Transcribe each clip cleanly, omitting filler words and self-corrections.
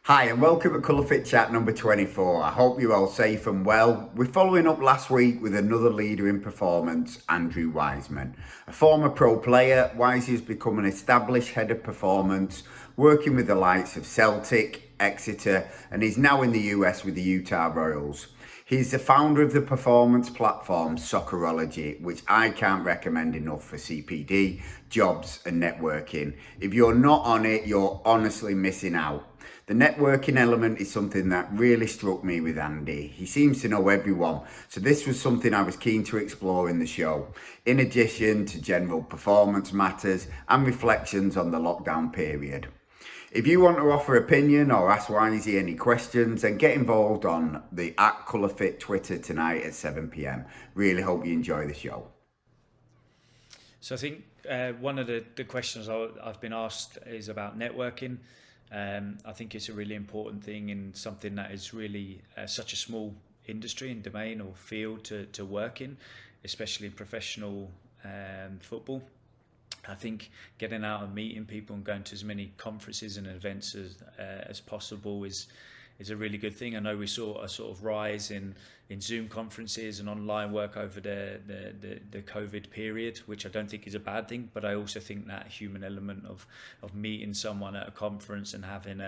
Hi and welcome to Colour Fit Chat number 24. I hope you're all safe and well. We're following up last week with another leader in performance, Andrew Wiseman. A former pro player, Wisey has become an established head of performance, working with the likes of Celtic, Exeter, and he's now in the US with the Utah Royals. He's the founder of the performance platform Soccerology, which I can't recommend enough for CPD, jobs and networking. If you're not on it, you're honestly missing out. The networking element is something that really struck me with Andy. He seems to know everyone, so this was something I was keen to explore in the show, in addition to general performance matters and reflections on the lockdown period. If you want to offer opinion or ask Wisey any questions, then get involved on the @ColourFit Twitter tonight at 7 p.m. Really hope you enjoy the show. So I think one of the questions I've been asked is about networking. I think it's a really important thing in something that is really such a small industry and domain or field to work in, especially in professional football. I think getting out and meeting people and going to as many conferences and events as possible is a really good thing. I know we saw a sort of rise in Zoom conferences and online work over the COVID period, which I don't think is a bad thing, but I also think that human element of meeting someone at a conference and having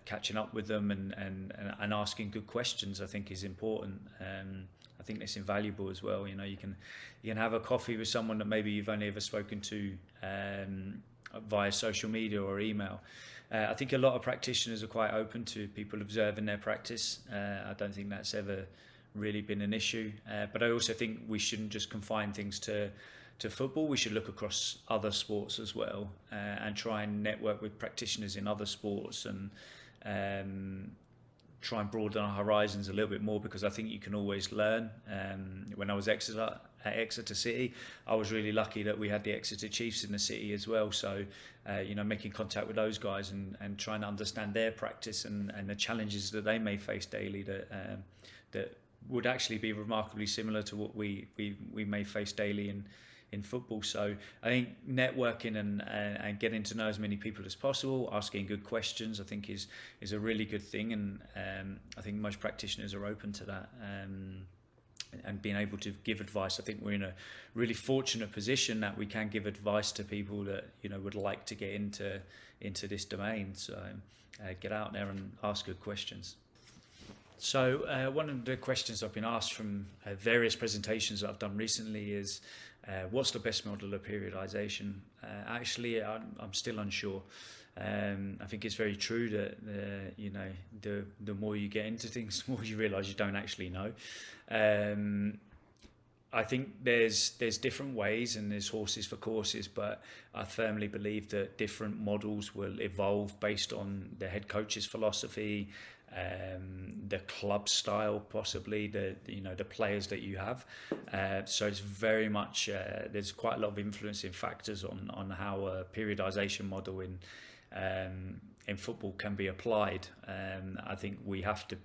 catching up with them and asking good questions, I think is important. I think it's invaluable as well. You know, you can have a coffee with someone that maybe you've only ever spoken to via social media or email. I think a lot of practitioners are quite open to people observing their practice. I don't think that's ever really been an issue. But I also think we shouldn't just confine things to football. We should look across other sports as well and try and network with practitioners in other sports and try and broaden our horizons a little bit more, because I think you can always learn. When I was at Exeter City, I was really lucky that we had the Exeter Chiefs in the city as well. So, making contact with those guys and trying to understand their practice and the challenges that they may face daily that would actually be remarkably similar to what we may face daily in football. So I think networking and getting to know as many people as possible, asking good questions, I think is a really good thing, and I think most practitioners are open to that, and being able to give advice. I think we're in a really fortunate position that we can give advice to people that would like to get into this domain. So get out there and ask good questions. So one of the questions I've been asked from various presentations that I've done recently is, what's the best model of periodization? Actually, I'm still unsure. I think it's very true that the more you get into things, the more you realise you don't actually know. I think there's different ways and there's horses for courses, but I firmly believe that different models will evolve based on the head coach's philosophy, the club style, possibly the players that you have. So it's very much there's quite a lot of influencing factors on how a periodization model in football can be applied. I think we have to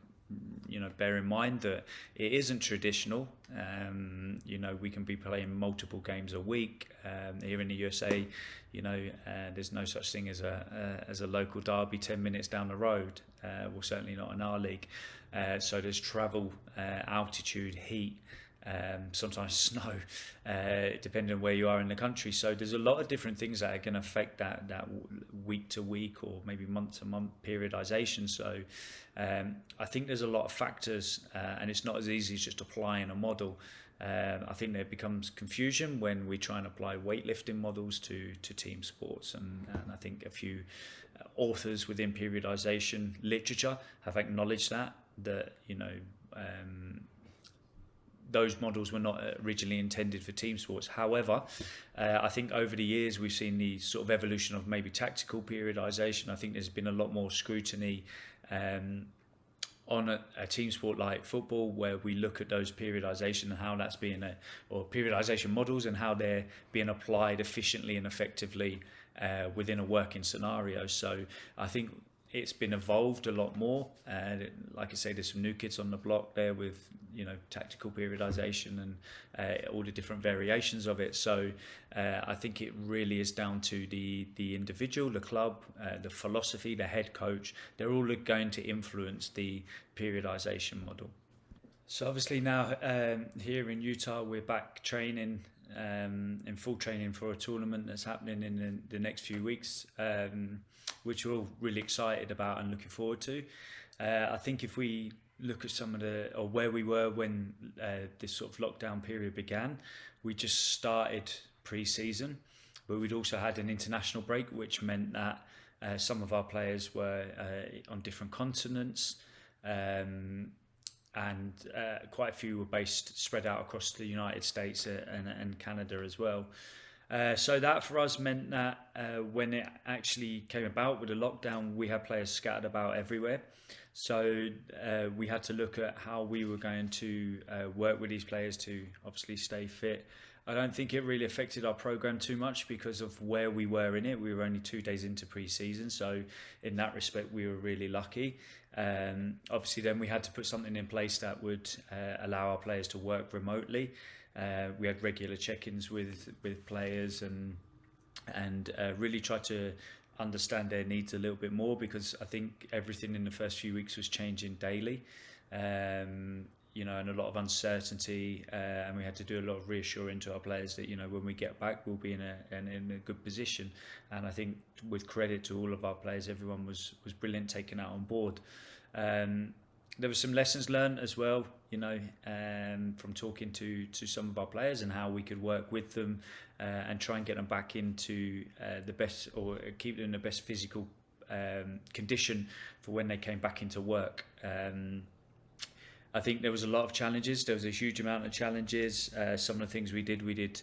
bear in mind that it isn't traditional. We can be playing multiple games a week. Here in the USA, there's no such thing as a local derby 10 minutes down the road. Well, certainly not in our league. So there's travel, altitude, heat, sometimes snow, depending on where you are in the country. So there's a lot of different things that are going to affect that week to week or maybe month to month periodization. So I think there's a lot of factors, and it's not as easy as just applying a model. I think there becomes confusion when we try and apply weightlifting models to team sports, and I think a few authors within periodization literature have acknowledged that those models were not originally intended for team sports. However, I think over the years we've seen the sort of evolution of maybe tactical periodization. I think there's been a lot more scrutiny on a team sport like football, where we look at those periodization and how that's being or periodization models and how they're being applied efficiently and effectively within a working scenario. So I think it's been evolved a lot more. Like I say, there's some new kids on the block there with tactical periodization and all the different variations of it. So I think it really is down to the individual, the club, the philosophy, the head coach. They're all going to influence the periodization model. So obviously now here in Utah, we're back training in full training for a tournament that's happening in the next few weeks, which we're all really excited about and looking forward to. I think if we look at some of or where we were when this sort of lockdown period began, we just started pre-season, but we'd also had an international break, which meant that some of our players were on different continents. And quite a few were spread out across the United States and Canada as well. So that for us meant that when it actually came about with the lockdown, we had players scattered about everywhere. So we had to look at how we were going to work with these players to obviously stay fit. I don't think it really affected our program too much because of where we were in it. We were only 2 days into pre-season, so in that respect we were really lucky. Obviously then we had to put something in place that would allow our players to work remotely. We had regular check-ins with players and really tried to understand their needs a little bit more, because I think everything in the first few weeks was changing daily. And a lot of uncertainty, and we had to do a lot of reassuring to our players that when we get back we'll be in a good position. And I think with credit to all of our players, everyone was brilliant, taking that on board. There were some lessons learned as well, from talking to some of our players and how we could work with them and try and get them back into the best, or keep them in the best physical condition for when they came back into work. I think there was a lot of challenges. There was a huge amount of challenges. Some of the things we did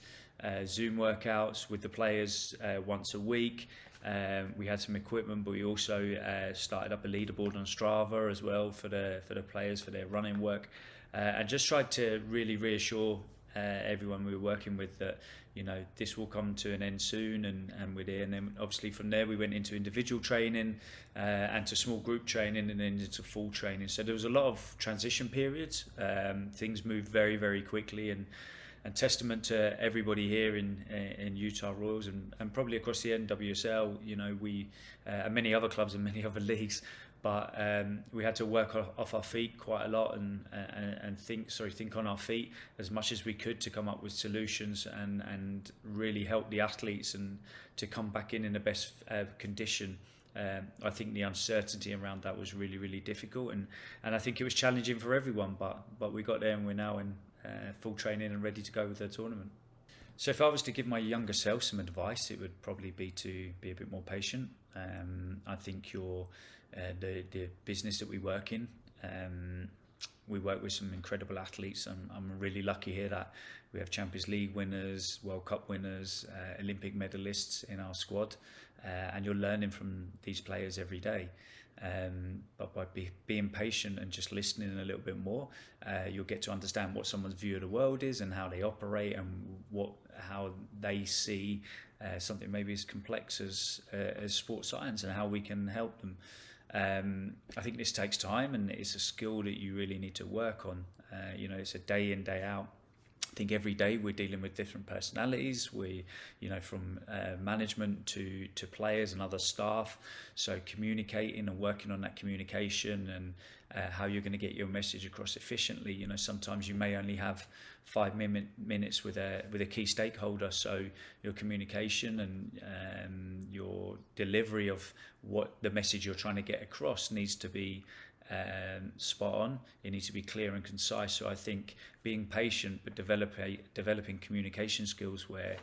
Zoom workouts with the players once a week. We had some equipment, but we also started up a leaderboard on Strava as well for the players, for their running work, and just tried to really reassure everyone we were working with that this will come to an end soon, and we're there. And then obviously from there we went into individual training and to small group training, and then into full training. So there was a lot of transition periods. Things moved very, very quickly, and testament to everybody here in Utah Royals and probably across the NWSL, we and many other clubs and many other leagues, but we had to work off our feet quite a lot and think on our feet as much as we could to come up with solutions and really help the athletes and to come back in the best condition. I think the uncertainty around that was really, really difficult, and I think it was challenging for everyone, but we got there, and we're now in full training and ready to go with the tournament. So if I was to give my younger self some advice, it would probably be to be a bit more patient. I think the business that we work in, we work with some incredible athletes. I'm really lucky here that we have Champions League winners, World Cup winners, Olympic medalists in our squad, and you're learning from these players every day. But by being patient and just listening a little bit more, you'll get to understand what someone's view of the world is and how they operate, and how they see something maybe as complex as sports science, and how we can help them. I think this takes time, and it's a skill that you really need to work on. It's a day in, day out. I think every day we're dealing with different personalities. From management to players and other staff. So communicating and working on that communication and how you're going to get your message across efficiently. Sometimes you may only have 5 minutes with a key stakeholder. So your communication and your delivery of what the message you're trying to get across needs to be spot on. It needs to be clear and concise. So I think being patient but developing communication skills where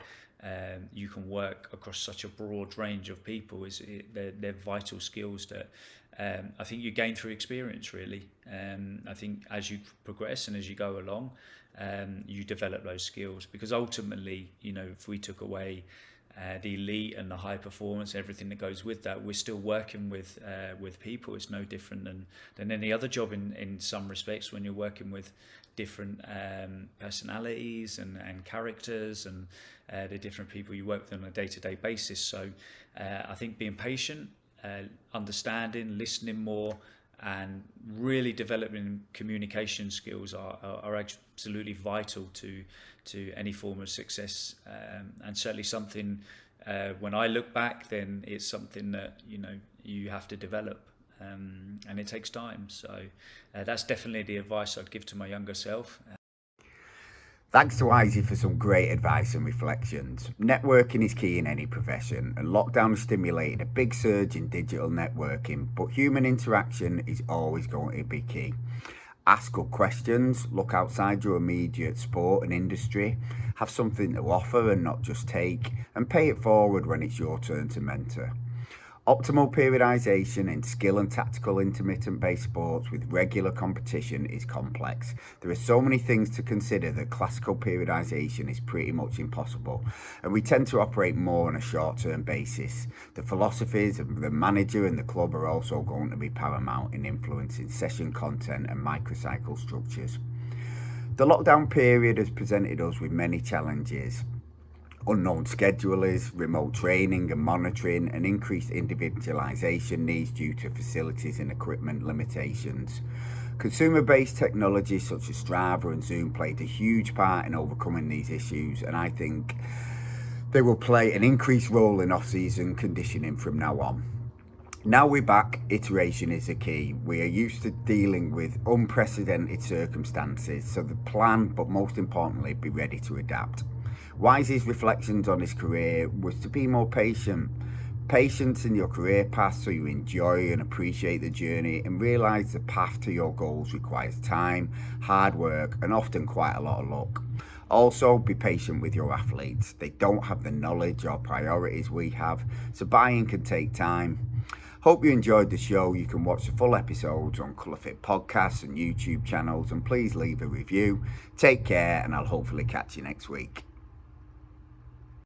you can work across such a broad range of people they're vital skills that I think you gain through experience, really. I think as you progress and as you go along, you develop those skills, because ultimately, if we took away the elite and the high performance, everything that goes with that, we're still working with people. It's no different than any other job in some respects, when you're working with different personalities and characters and the different people you work with on a day-to-day basis. So I think being patient understanding, listening more, and really developing communication skills are absolutely vital to any form of success, and certainly something, when I look back, then it's something that you have to develop, and it takes time. So that's definitely the advice I'd give to my younger self. Thanks to Wisey for some great advice and reflections. Networking is key in any profession, and lockdown has stimulated a big surge in digital networking, but human interaction is always going to be key. Ask good questions, look outside your immediate sport and industry, have something to offer and not just take, and pay it forward when it's your turn to mentor. Optimal periodization in skill and tactical intermittent based sports with regular competition is complex. There are so many things to consider that classical periodization is pretty much impossible, and we tend to operate more on a short-term basis. The philosophies of the manager and the club are also going to be paramount in influencing session content and microcycle structures. The lockdown period has presented us with many challenges. Unknown schedulers, remote training and monitoring, and increased individualisation needs due to facilities and equipment limitations. Consumer-based technologies such as Strava and Zoom played a huge part in overcoming these issues, and I think they will play an increased role in off-season conditioning from now on. Now we're back, iteration is the key. We are used to dealing with unprecedented circumstances, so the plan, but most importantly, be ready to adapt. Wisey's reflections on his career was to be more patient. Patience in your career path so you enjoy and appreciate the journey and realise the path to your goals requires time, hard work, and often quite a lot of luck. Also, be patient with your athletes. They don't have the knowledge or priorities we have, so buy-in can take time. Hope you enjoyed the show. You can watch the full episodes on ColourFit podcasts and YouTube channels, and please leave a review. Take care, and I'll hopefully catch you next week.